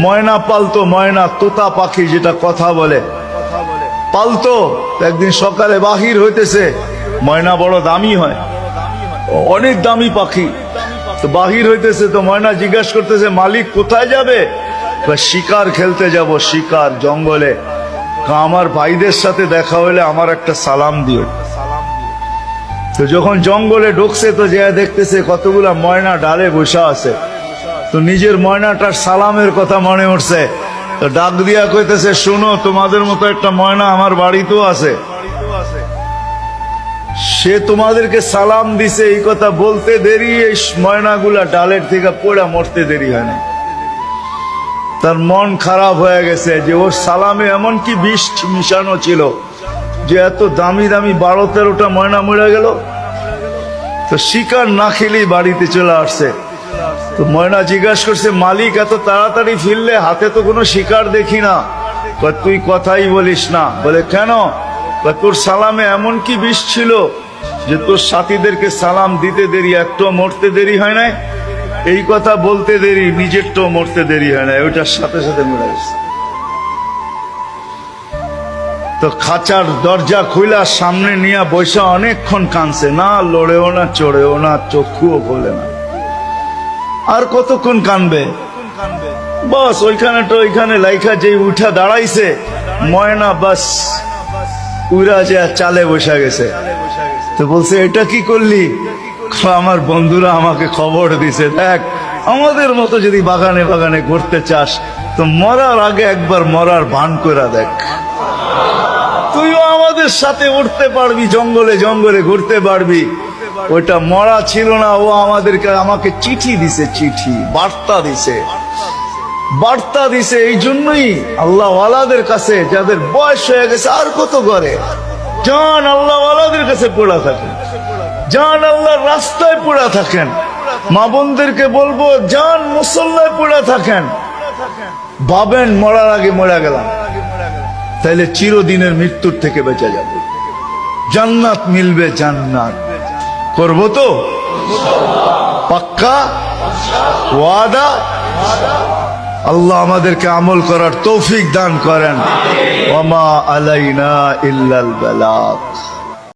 ময়না পালতো, ময়না তোতা পাখি যেটা কথা বলে পালতো। একদিন সকালে বাহির হইতেছে, ময়না বড় দামি হয়, অনেক দামি পাখি। তো বাহির হইতেছে, তো ময়না জিজ্ঞাসা করতেছে মালিক কোথায় যাবে? শিকার খেলতে যাব, শিকার জঙ্গলে। আমার ভাইদের সাথে দেখা হলে আমার একটা সালাম দিও। তো যখন জঙ্গলে ঢুকছে তো যে দেখতেছে কতগুলা ময়না ডালে বসা আছে। তো নিজের ময়নাটার সালামের কথা মনে উঠছে, তো ডাক দিয়া কইতেছে শুনো, তোমাদের মতো একটা ময়না আমার বাড়িতেও আছে, সে তোমাদেরকে সালাম দিছে। এই কথা বলতে দেরি এই ময়নাগুলা ডালের থেকে পড়া মরতে দেরি হয় না। তার মন খারাপ হয়ে গেছে যে ওর সালামে এমন কি বিষ মিশানো ছিল যে এত দামি দামি 12-13টা ময়না মরে গেল। তো শিকার না খেলেই বাড়িতে চলে আসছে। তো ময়না জিজ্ঞাসা করছে মালিক এত তাড়াতাড়ি ফিরলে, হাতে তো কোনো শিকার দেখি না। তুই কথাই বলিস না। বলে কেন? তোর সালামে এমন কি বিষ ছিল যে তোর সাথীদেরকে সালাম দিতে দেরি, একটু মরতে দেরি হয় নাই। এই কথা বলতে দেরি, নিজেরটাও মরতে দেরি হয় না, ওইটার সাথে সাথে মরে গেছে। তো খাঁচার দরজা খুইলা সামনে নিয়ে বৈশা অনেকক্ষণ কাঁদছে, না লড়েও না চড়েও না, চক্ষুও খোলে না। আর কতক্ষণ কানবে? বাস ওইখানে লাইখা যে উঠা দাঁড়াইছে ময়না, বাস উড়া যে চালে বসা গেছে। তো বলছে এটা কি করলি? আমার বন্ধুরা আমাকে খবর দিছে, দেখ আমাদের মতো যদি বাগানে বাগানে ঘুরতে চাস তো মরার আগে একবার মরার ভান করে দেখ, তুইও আমাদের সাথে উঠতে পারবি, জঙ্গলে জঙ্গলে ঘুরতে পারবি। ওইটা মরা ছিল না, ও আমাকে চিঠি দিছে, চিঠি বার্তা দিছে। এই জন্যই আল্লাহ ওয়ালাদের কাছে, যাদের বয়স হয়ে গেছে আর কত করে, জান আল্লাহ ওয়ালাদের কাছে পড়া থাকেন, জান আল্লাহর রাস্তায় পড়া থাকেন। মা বোনদেরকে বলবো জান মুসল্লায় পড়া থাকেন। ভাবেন মরার আগে মরে গেলাম, তাইলে চিরদিনের মৃত্যুর থেকে বেঁচে যাব, জান্নাত মিলবে। জান্নাত করবো তো পাক্কা ওয়াদা। আল্লাহ আমাদেরকে আমল করার তৌফিক দান করেন। ওয়া মা আলাইনা ইল্লাল বালাগ।